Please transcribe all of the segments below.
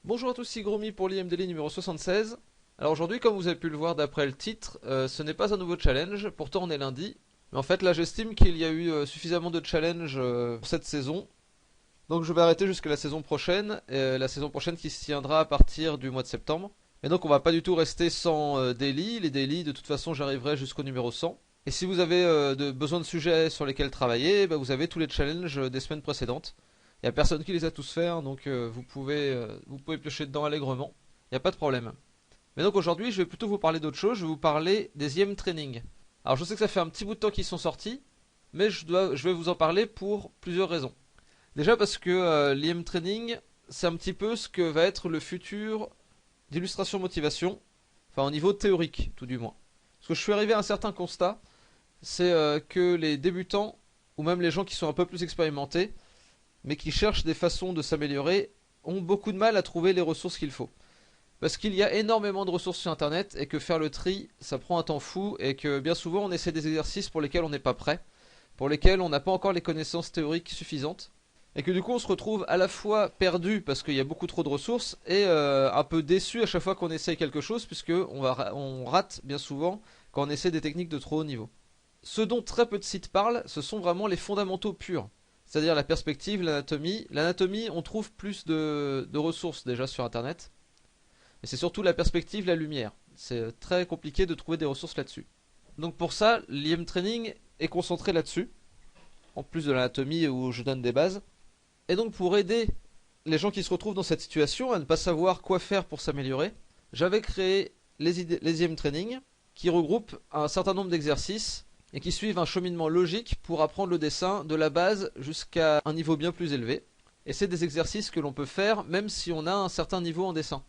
Bonjour à tous, c'est Gromi pour l'IMDLI numéro 76. Alors aujourd'hui, comme vous avez pu le voir d'après le titre, ce n'est pas un nouveau challenge, pourtant on est lundi. Mais en fait là j'estime qu'il y a eu suffisamment de challenges pour cette saison. Donc je vais arrêter jusqu'à la saison prochaine qui se tiendra à partir du mois de septembre. Et donc on va pas du tout rester sans daily. Les daily, de toute façon j'arriverai jusqu'au numéro 100. Et si vous avez besoin de sujets sur lesquels travailler, bah, vous avez tous les challenges des semaines précédentes. Il n'y a personne qui les a tous faits, hein, donc vous pouvez piocher dedans allègrement. Il n'y a pas de problème. Mais donc aujourd'hui, je vais plutôt vous parler d'autre chose. Je vais vous parler des IM Training. Alors je sais que ça fait un petit bout de temps qu'ils sont sortis, mais je vais vous en parler pour plusieurs raisons. Déjà parce que l'IM Training, c'est un petit peu ce que va être le futur d'illustration motivation, enfin au niveau théorique tout du moins. Parce que je suis arrivé à un certain constat, c'est que les débutants, ou même les gens qui sont un peu plus expérimentés, mais qui cherchent des façons de s'améliorer, ont beaucoup de mal à trouver les ressources qu'il faut. Parce qu'il y a énormément de ressources sur internet et que faire le tri, ça prend un temps fou et que bien souvent on essaie des exercices pour lesquels on n'est pas prêt, pour lesquels on n'a pas encore les connaissances théoriques suffisantes. Et que du coup on se retrouve à la fois perdu parce qu'il y a beaucoup trop de ressources et un peu déçu à chaque fois qu'on essaye quelque chose puisque on rate bien souvent quand on essaie des techniques de trop haut niveau. Ce dont très peu de sites parlent, ce sont vraiment les fondamentaux purs. C'est-à-dire la perspective, l'anatomie. L'anatomie, on trouve plus de ressources déjà sur internet. Mais c'est surtout la perspective, la lumière. C'est très compliqué de trouver des ressources là-dessus. Donc pour ça, l'IM Training est concentré là-dessus. En plus de l'anatomie où je donne des bases. Et donc pour aider les gens qui se retrouvent dans cette situation à ne pas savoir quoi faire pour s'améliorer, j'avais créé les IM Training qui regroupent un certain nombre d'exercices et qui suivent un cheminement logique pour apprendre le dessin de la base jusqu'à un niveau bien plus élevé. Et c'est des exercices que l'on peut faire même si on a un certain niveau en dessin.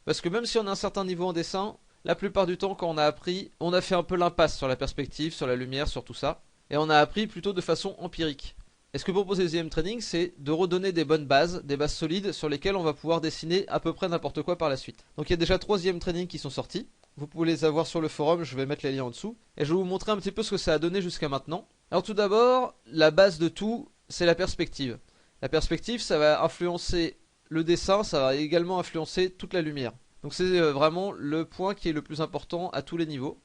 Parce que même si on a un certain niveau en dessin, la plupart du temps quand on a appris, on a fait un peu l'impasse sur la perspective, sur la lumière, sur tout ça. Et on a appris plutôt de façon empirique. Et ce que propose les IM Training, c'est de redonner des bonnes bases, des bases solides sur lesquelles on va pouvoir dessiner à peu près n'importe quoi par la suite. Donc il y a déjà 3 IM Training qui sont sortis. Vous pouvez les avoir sur le forum, je vais mettre les liens en dessous. Et je vais vous montrer un petit peu ce que ça a donné jusqu'à maintenant. Alors tout d'abord, la base de tout, c'est la perspective. La perspective, ça va influencer le dessin, ça va également influencer toute la lumière. Donc c'est vraiment le point qui est le plus important à tous les niveaux.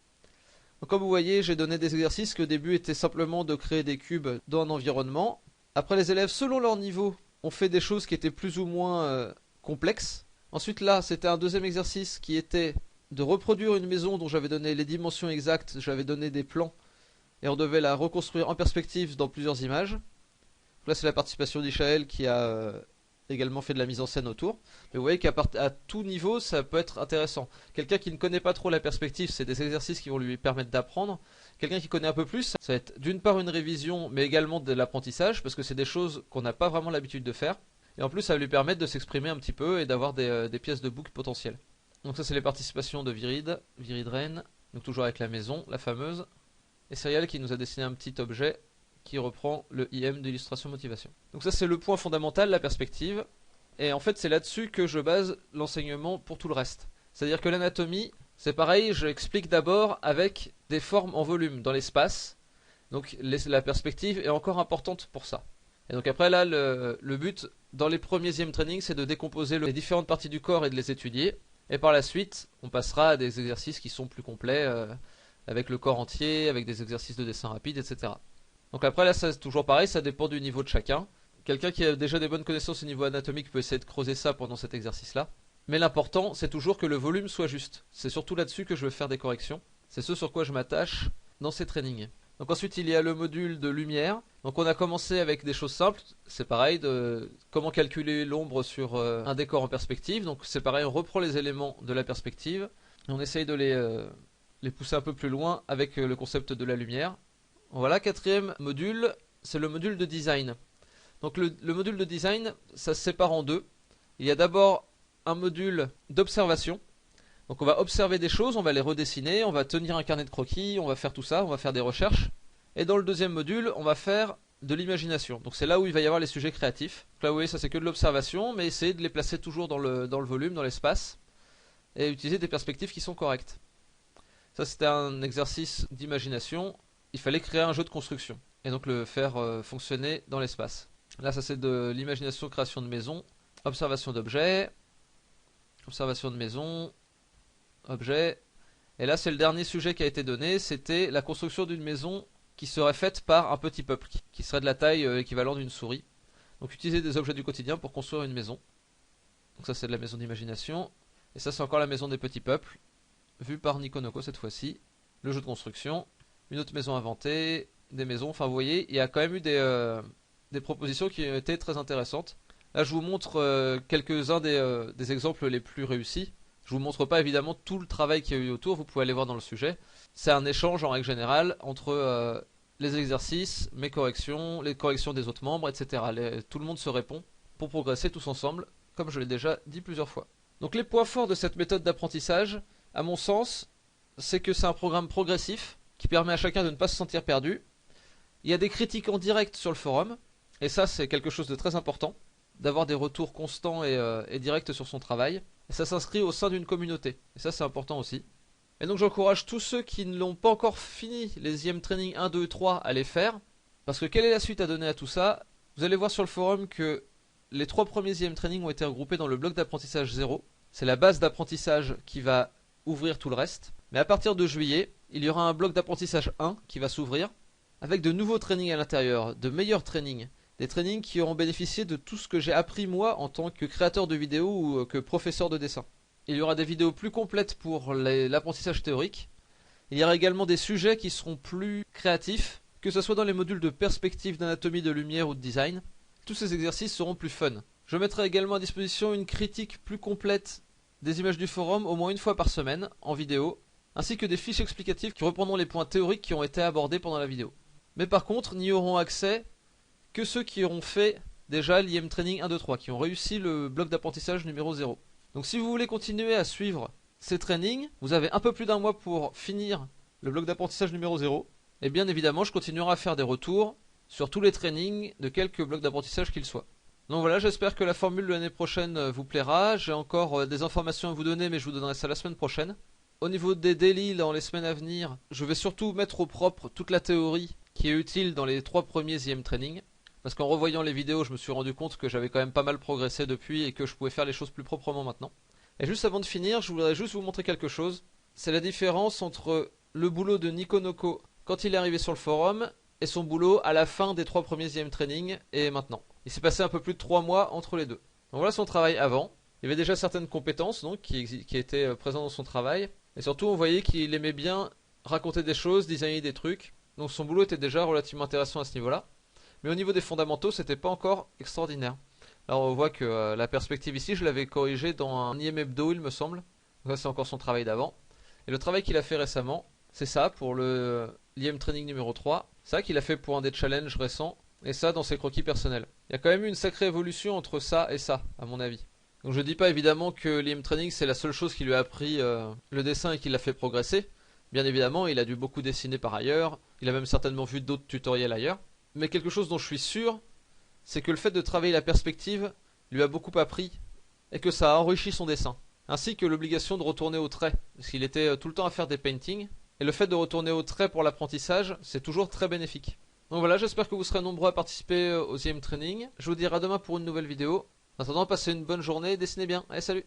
Donc comme vous voyez, j'ai donné des exercices qui au début étaient simplement de créer des cubes dans un environnement. Après les élèves, selon leur niveau, ont fait des choses qui étaient plus ou moins complexes. Ensuite là, c'était un deuxième exercice qui était de reproduire une maison dont j'avais donné les dimensions exactes, j'avais donné des plans, et on devait la reconstruire en perspective dans plusieurs images. Là c'est la participation d'Ishaël qui a également fait de la mise en scène autour. Mais vous voyez qu'à tout niveau ça peut être intéressant. Quelqu'un qui ne connaît pas trop la perspective, c'est des exercices qui vont lui permettre d'apprendre. Quelqu'un qui connaît un peu plus, ça va être d'une part une révision, mais également de l'apprentissage, parce que c'est des choses qu'on n'a pas vraiment l'habitude de faire. Et en plus ça va lui permettre de s'exprimer un petit peu et d'avoir des pièces de book potentielles. Donc ça c'est les participations de Viridren, donc toujours avec la maison, la fameuse. Et Serial qui nous a dessiné un petit objet qui reprend le IM d'illustration motivation. Donc ça c'est le point fondamental, la perspective. Et en fait c'est là-dessus que je base l'enseignement pour tout le reste. C'est-à-dire que l'anatomie, c'est pareil, je explique d'abord avec des formes en volume dans l'espace. Donc la perspective est encore importante pour ça. Et donc après là, le but dans les premiers IM training, c'est de décomposer les différentes parties du corps et de les étudier. Et par la suite, on passera à des exercices qui sont plus complets, avec le corps entier, avec des exercices de dessin rapide, etc. Donc après là, c'est toujours pareil, ça dépend du niveau de chacun. Quelqu'un qui a déjà des bonnes connaissances au niveau anatomique peut essayer de creuser ça pendant cet exercice-là. Mais l'important, c'est toujours que le volume soit juste. C'est surtout là-dessus que je vais faire des corrections. C'est ce sur quoi je m'attache dans ces trainings. Donc ensuite, il y a le module de lumière. Donc on a commencé avec des choses simples. C'est pareil, de comment calculer l'ombre sur un décor en perspective. Donc c'est pareil, on reprend les éléments de la perspective. Et on essaye de les pousser un peu plus loin avec le concept de la lumière. Voilà, quatrième module, c'est le module de design. Donc le module de design, ça se sépare en deux. Il y a d'abord un module d'observation. Donc on va observer des choses, on va les redessiner, on va tenir un carnet de croquis, on va faire tout ça, on va faire des recherches. Et dans le deuxième module, on va faire de l'imagination. Donc c'est là où il va y avoir les sujets créatifs. Donc là vous voyez, ça c'est que de l'observation, mais essayez de les placer toujours dans le volume, dans l'espace, et utiliser des perspectives qui sont correctes. Ça c'était un exercice d'imagination. Il fallait créer un jeu de construction, et donc le faire fonctionner dans l'espace. Là ça c'est de l'imagination, création de maison, observation d'objets. Observation de maison, objet. Et là c'est le dernier sujet qui a été donné, c'était la construction d'une maison qui serait faite par un petit peuple, qui serait de la taille équivalente d'une souris. Donc utiliser des objets du quotidien pour construire une maison. Donc ça c'est de la maison d'imagination. Et ça c'est encore la maison des petits peuples, vue par Nikonoko cette fois-ci. Le jeu de construction, une autre maison inventée, des maisons, enfin vous voyez, il y a quand même eu des propositions qui ont été très intéressantes. Là je vous montre quelques-uns des exemples les plus réussis. Je vous montre pas évidemment tout le travail qu'il y a eu autour, vous pouvez aller voir dans le sujet. C'est un échange en règle générale entre les exercices, mes corrections, les corrections des autres membres, etc. Tout le monde se répond pour progresser tous ensemble, comme je l'ai déjà dit plusieurs fois. Donc les points forts de cette méthode d'apprentissage, à mon sens, c'est que c'est un programme progressif qui permet à chacun de ne pas se sentir perdu. Il y a des critiques en direct sur le forum, et ça c'est quelque chose de très important, d'avoir des retours constants et directs sur son travail. Et ça s'inscrit au sein d'une communauté, et ça c'est important aussi. Et donc j'encourage tous ceux qui ne l'ont pas encore fini, les IM Training 1, 2, 3, à les faire. Parce que quelle est la suite à donner à tout ça? Vous allez voir sur le forum que les 3 premiers IM Training ont été regroupés dans le bloc d'apprentissage 0. C'est la base d'apprentissage qui va ouvrir tout le reste. Mais à partir de juillet, il y aura un bloc d'apprentissage 1 qui va s'ouvrir, avec de nouveaux trainings à l'intérieur, de meilleurs trainings. Des trainings qui auront bénéficié de tout ce que j'ai appris moi en tant que créateur de vidéos ou que professeur de dessin. Il y aura des vidéos plus complètes pour l'apprentissage théorique. Il y aura également des sujets qui seront plus créatifs, que ce soit dans les modules de perspective, d'anatomie, de lumière ou de design. Tous ces exercices seront plus fun. Je mettrai également à disposition une critique plus complète des images du forum au moins une fois par semaine, en vidéo, ainsi que des fiches explicatives qui reprendront les points théoriques qui ont été abordés pendant la vidéo. Mais par contre, n'y auront accès que ceux qui auront fait déjà l'IM Training 1, 2, 3, qui ont réussi le bloc d'apprentissage numéro 0. Donc si vous voulez continuer à suivre ces trainings, vous avez un peu plus d'un mois pour finir le bloc d'apprentissage numéro 0. Et bien évidemment, je continuerai à faire des retours sur tous les trainings de quelques blocs d'apprentissage qu'ils soient. Donc voilà, j'espère que la formule de l'année prochaine vous plaira. J'ai encore des informations à vous donner, mais je vous donnerai ça la semaine prochaine. Au niveau des daily, dans les semaines à venir, je vais surtout mettre au propre toute la théorie qui est utile dans les 3 premiers IM Training. Parce qu'en revoyant les vidéos, je me suis rendu compte que j'avais quand même pas mal progressé depuis et que je pouvais faire les choses plus proprement maintenant. Et juste avant de finir, je voudrais juste vous montrer quelque chose. C'est la différence entre le boulot de Nikonoko quand il est arrivé sur le forum et son boulot à la fin des 3 premiers IM Training et maintenant. Il s'est passé un peu plus de 3 mois entre les deux. Donc voilà son travail avant. Il y avait déjà certaines compétences donc, qui étaient présentes dans son travail. Et surtout, on voyait qu'il aimait bien raconter des choses, designer des trucs. Donc son boulot était déjà relativement intéressant à ce niveau-là. Mais au niveau des fondamentaux, c'était pas encore extraordinaire. Alors on voit que la perspective ici, je l'avais corrigée dans un IM Hebdo, il me semble. Donc ça c'est encore son travail d'avant. Et le travail qu'il a fait récemment, c'est ça pour l'IM Training numéro 3. Ça qu'il a fait pour un des challenges récents. Et ça dans ses croquis personnels. Il y a quand même eu une sacrée évolution entre ça et ça, à mon avis. Donc je dis pas évidemment que l'IM Training c'est la seule chose qui lui a appris le dessin et qui l'a fait progresser. Bien évidemment, il a dû beaucoup dessiner par ailleurs. Il a même certainement vu d'autres tutoriels ailleurs. Mais quelque chose dont je suis sûr, c'est que le fait de travailler la perspective lui a beaucoup appris et que ça a enrichi son dessin. Ainsi que l'obligation de retourner au trait, parce qu'il était tout le temps à faire des paintings. Et le fait de retourner au trait pour l'apprentissage, c'est toujours très bénéfique. Donc voilà, j'espère que vous serez nombreux à participer aux IM Training. Je vous dirai à demain pour une nouvelle vidéo. En attendant, passez une bonne journée et dessinez bien. Allez, salut!